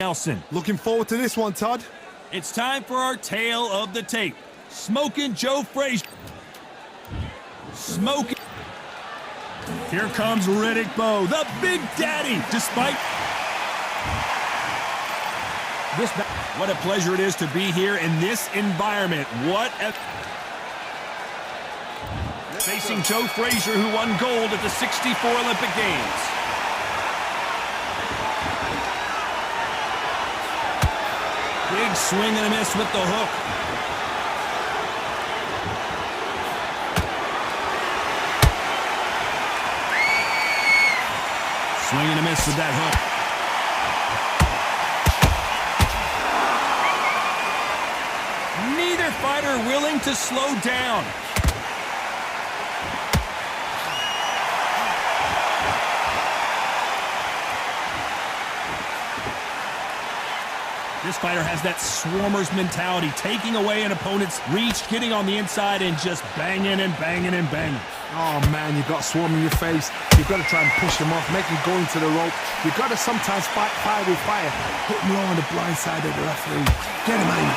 Nelson. Looking forward to this one, Todd. It's time for our tale of the tape. Smoking Joe Frazier. Smoking. Here comes Riddick Bowe, the Big Daddy, despite this. What a pleasure it is to be here in this environment. What a... Facing Joe Frazier, who won gold at the '64 Olympic Games. Big swing and a miss with the hook. Swing and a miss with that hook. Neither fighter willing to slow down. This fighter has that swarmer's mentality, taking away an opponent's reach, getting on the inside, and just banging and banging and banging. Oh, man, you've got swarm in your face. You've got to try and push him off, make him go into the rope. You've got to sometimes fight fire with fire. Hit him low on the blind side of the referee. Get him out.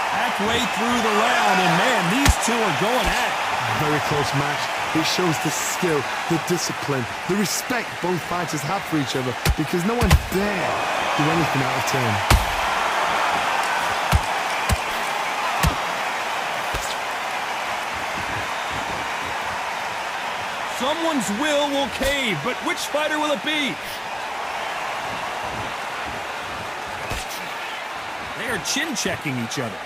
Halfway through the round, and man, these two are going at it. Very close match. It shows the skill, the discipline, the respect both fighters have for each other, because no one dare do anything out of turn. Someone's will cave, but which fighter will it be? They are chin-checking each other.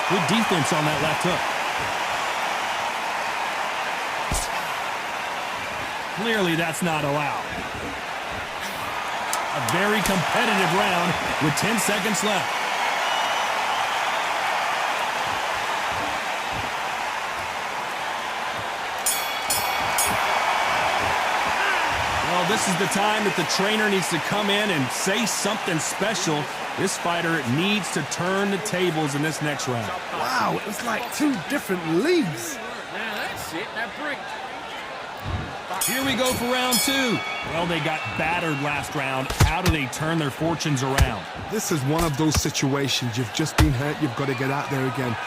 Good defense on that left hook. Clearly, that's not allowed. A very competitive round with 10 seconds left. Well, this is the time that the trainer needs to come in and say something special. This fighter needs to turn the tables in this next round. Wow, it's like two different leagues. Now that's it, that break. Here we go for round two. Well, they got battered last round. How do they turn their fortunes around? This is one of those situations. You've just been hurt, you've got to get out there again.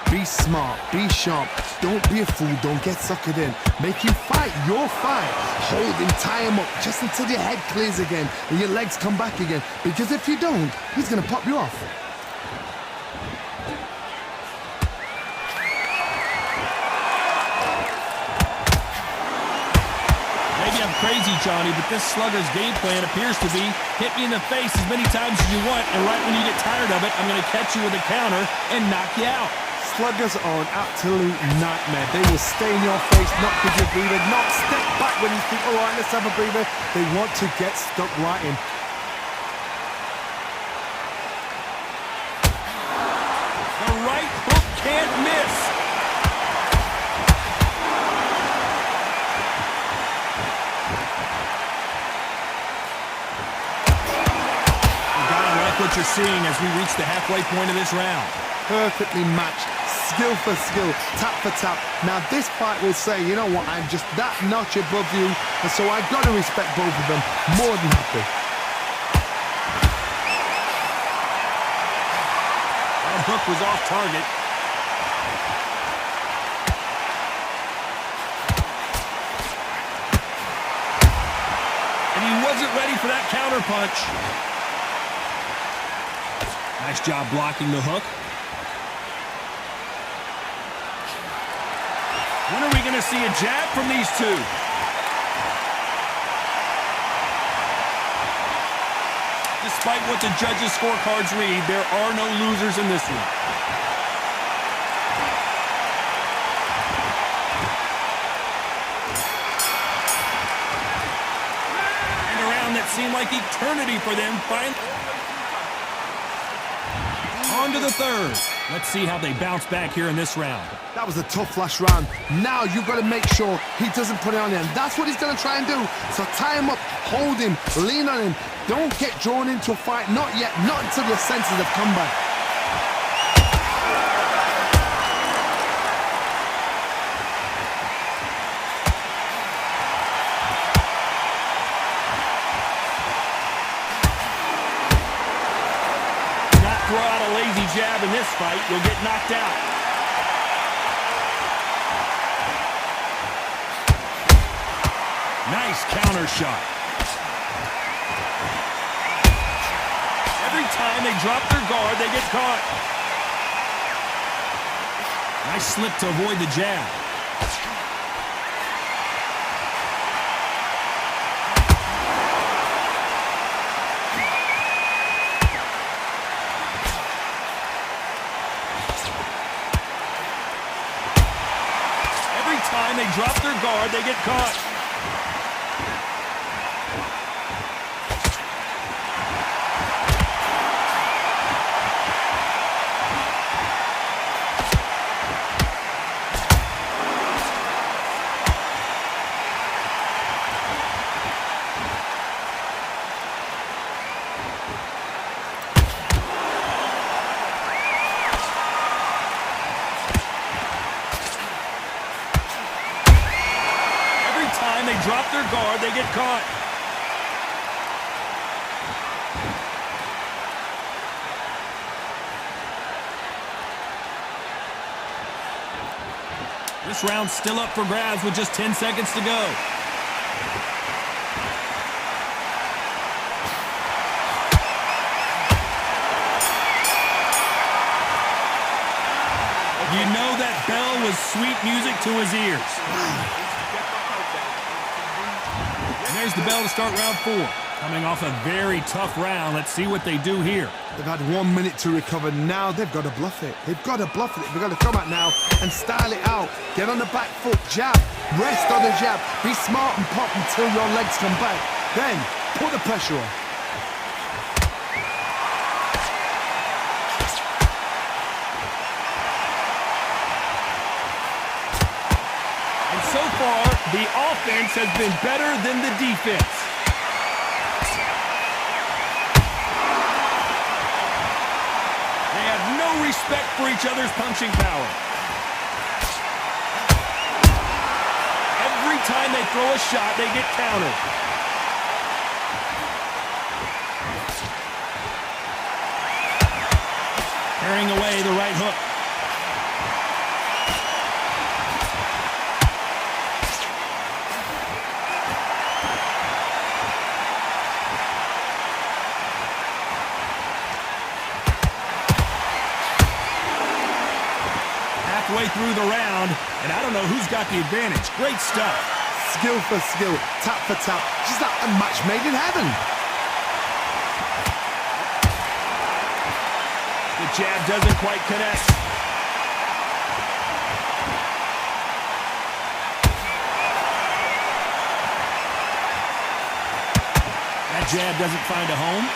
Be smart, be sharp, don't be a fool, don't get suckered in. Make him fight your fight. Hold him, tie him up, just until your head clears again and your legs come back again. Because if you don't, he's going to pop you off. Maybe I'm crazy, Johnny, but this slugger's game plan appears to be hit me in the face as many times as you want, and right when you get tired of it, I'm going to catch you with a counter and knock you out. Sluggers are an absolute nightmare. They will stay in your face, not give you a breather, not step back when you think, all right, let's have a breather. They want to get stuck right in. The right hook can't miss. You gotta like what you're seeing as we reach the halfway point of this round. Perfectly matched, skill for skill, tap for tap. Now this fight will say, you know what, I'm just that notch above you, and so I've got to respect both of them more than happy. That hook was off target. And he wasn't ready for that counter punch. Nice job blocking the hook. When are we going to see a jab from these two? Despite what the judges' scorecards read, there are no losers in this one. And a round that seemed like eternity for them finally. On to the third. Let's see how they bounce back here in this round. That was a tough last round. Now you've got to make sure he doesn't put it on you, and that's what he's going to try and do. So tie him up, hold him, lean on him, Don't get drawn into a fight. Not yet. Not until your senses have come back. Not throw out a lazy jab in this fight. You'll get knocked out. Nice counter shot. Every time they drop their guard, they get caught. Nice slip to avoid the jab. Every time they drop their guard, they get caught. They drop their guard, they get caught. This round's still up for grabs with just 10 seconds to go. You know that bell was sweet music to his ears. There's the bell to start round 4. Coming off a very tough round. Let's see what they do here. They've had 1 minute to recover. Now they've got to bluff it. They've got to bluff it. They've got to come out now and style it out. Get on the back foot, jab, rest on the jab. Be smart and pop until your legs come back. Then put the pressure on. So far, the offense has been better than the defense. They have no respect for each other's punching power. Every time they throw a shot, they get countered. Carrying away the right hook. Halfway through the round, and I don't know who's got the advantage. Great stuff. Skill for skill, tap for tap. Just like a match made in heaven. The jab doesn't quite connect. That jab doesn't find a home.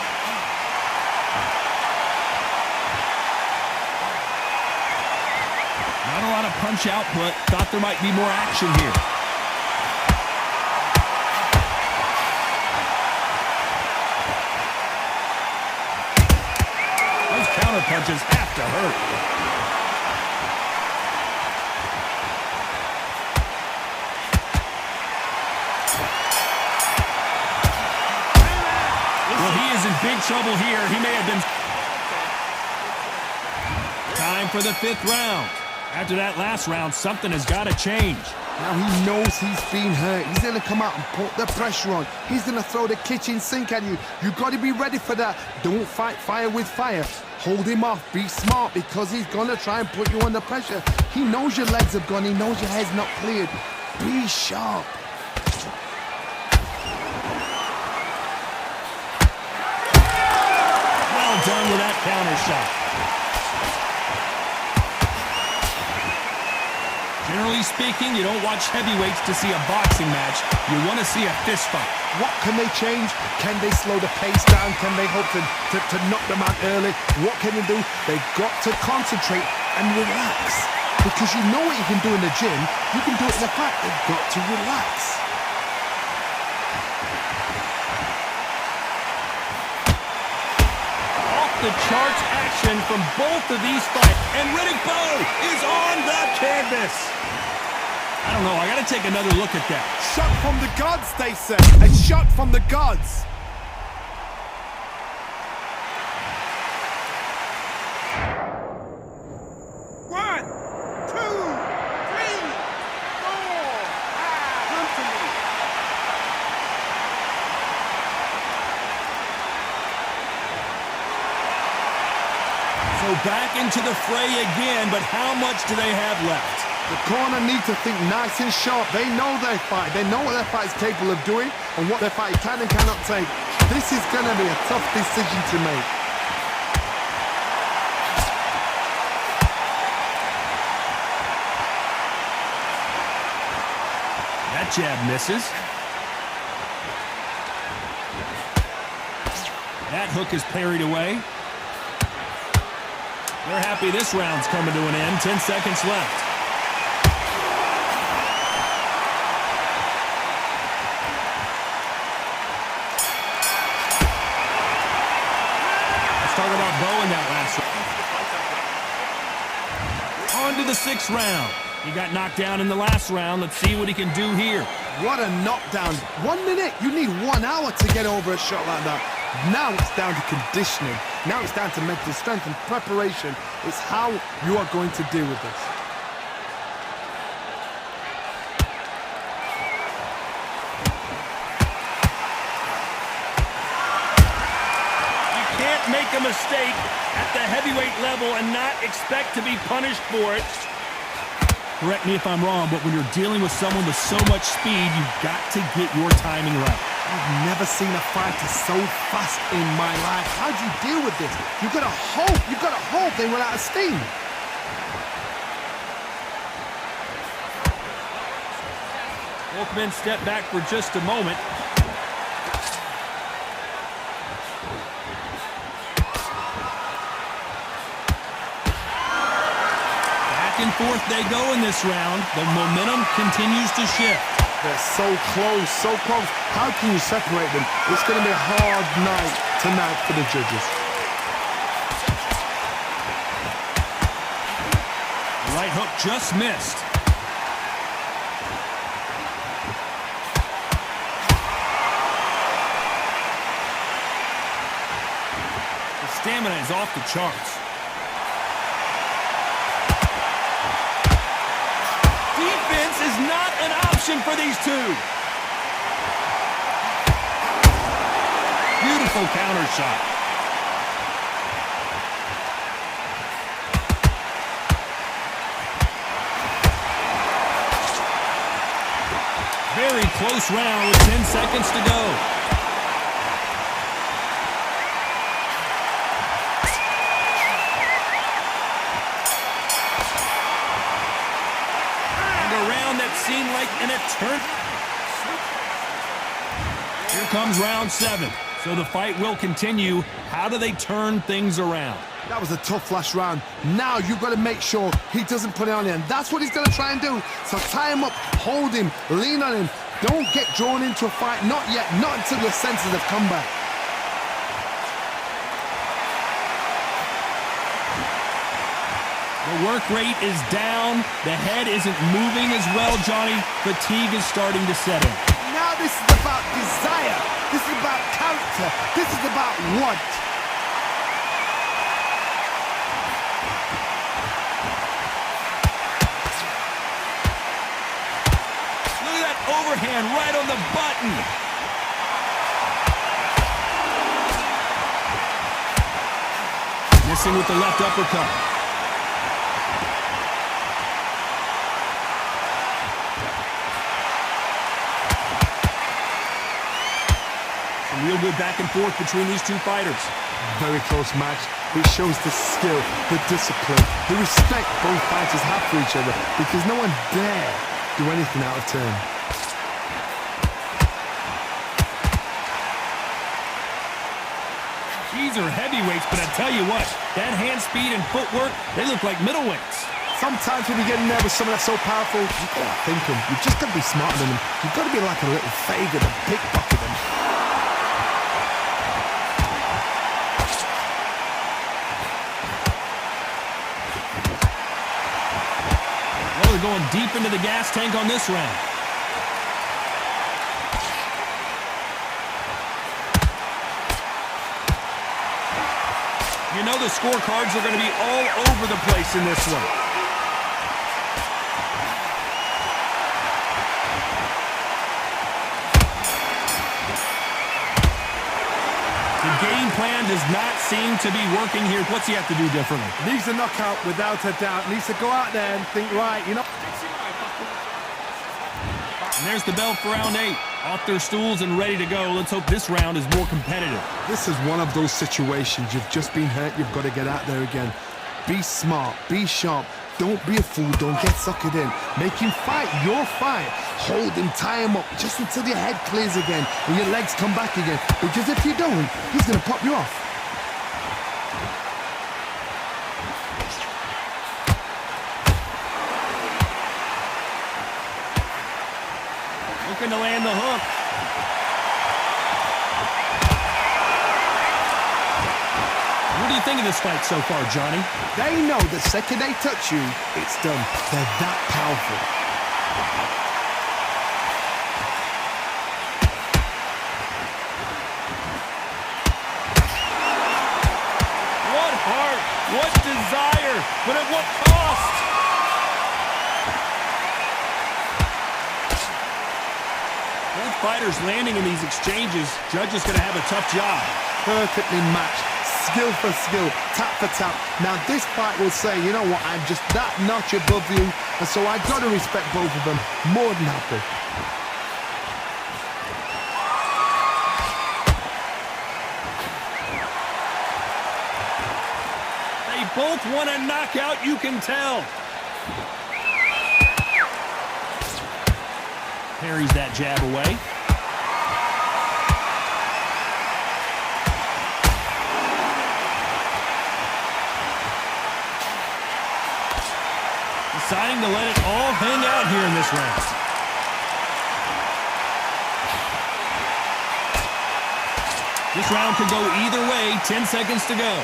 Not a lot of punch output. Thought there might be more action here. Those counter punches have to hurt. Well, he is in big trouble here. He may have been... Time for the 5th round. After that last round, something has got to change. Now he knows he's been hurt. He's going to come out and put the pressure on. He's going to throw the kitchen sink at you. You've got to be ready for that. Don't fight fire with fire. Hold him off. Be smart because he's going to try and put you under pressure. He knows your legs have gone. He knows your head's not cleared. Be sharp. Well done with that counter shot. Generally speaking, you don't watch heavyweights to see a boxing match. You want to see a fist fight. What can they change? Can they slow the pace down? Can they hope to knock them out early? What can they do? They've got to concentrate and relax. Because you know what you can do in the gym. You can do it in the fight. They've got to relax. off-the-charts action from both of these fights. And Riddick Bowe is on the canvas. I don't know. I got to take another look at that. Shot from the gods, they say. A shot from the gods. One, two, three, four, five. Come to me. So back into the fray again, but how much do they have left? The corner need to think nice and sharp. They know their fight. They know what their fight is capable of doing and what their fight can and cannot take. This is going to be a tough decision to make. That jab misses. That hook is parried away. They're happy this round's coming to an end. 10 seconds left. Let's talk about Bowe in that last round. On to the 6th round. He got knocked down in the last round. Let's see what he can do here. What a knockdown. 1 minute. You need 1 hour to get over a shot like that. Now it's down to conditioning. Now it's down to mental strength and preparation. It's how you are going to deal with this. You can't make a mistake at the heavyweight level and not expect to be punished for it. Correct me if I'm wrong, but when you're dealing with someone with so much speed, you've got to get your timing right. I've never seen a fighter so fast in my life. How do you deal with this? You've got to hope they run out of steam. Both men step back for just a moment. Back and forth they go in this round. The momentum continues to shift. They're so close, so close. How can you separate them? It's going to be a hard night tonight for the judges. Right hook just missed. The stamina is off the charts. Defense is not an option for these two. Beautiful counter shot. Very close round with 10 seconds to go. Seemed like an eternity. Here comes round 7. So the fight will continue. How do they turn things around? That was a tough last round. Now you've got to make sure he doesn't put it on you. And that's what he's going to try and do. So tie him up, hold him, lean on him. Don't get drawn into a fight. Not yet. Not until your senses have come back. The work rate is down. The head isn't moving as well, Johnny. Fatigue is starting to set in. Now this is about desire. This is about character. This is about want. Look at that overhand right on the button. Missing with the left uppercut. Real good back and forth between these two fighters. Very close match. It shows the skill, the discipline, the respect both fighters have for each other because no one dare do anything out of turn. These are heavyweights, but I tell you what, that hand speed and footwork, they look like middleweights. Sometimes when you get in there with someone that's so powerful, you've got to think him. You've just got to be smarter than him. You've got to be like a little faggot and pickpocket him. 10 Really going deep into the gas tank on this round. You know the scorecards are going to be all over the place in this one. The game plan does not seem to be working here. What's he have to do differently? Needs a knockout without a doubt. Needs to go out there and think, right, you know. And there's the bell for round 8. Off their stools and ready to go. Let's hope this round is more competitive. This is one of those situations. You've just been hurt. You've got to get out there again. Be smart. Be sharp. Don't be a fool. Don't get suckered in. Make him fight your fight. Hold him, tie him up just until your head clears again and your legs come back again. Because if you don't, he's going to pop you off. Looking to land the hook. What do you think of this fight so far, Johnny? They know the second they touch you, it's done. They're that powerful. What heart, what desire, but at what cost? Both fighters landing in these exchanges. Judge is going to have a tough job. Perfectly matched. Skill for skill, tap for tap. Now this fight will say, you know what, I'm just that notch above you, and so I've got to respect both of them. More than happy. They both want a knockout, you can tell. Parries that jab away. Deciding to let it all hang out here in this round. This round could go either way. 10 seconds to go.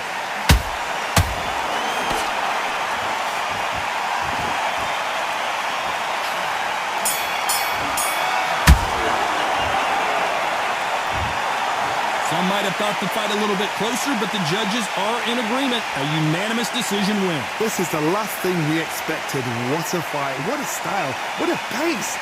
Some might have thought the fight a little bit closer, but the judges are in agreement. A unanimous decision win. This is the last thing we expected. What a fight. What a style. What a pace.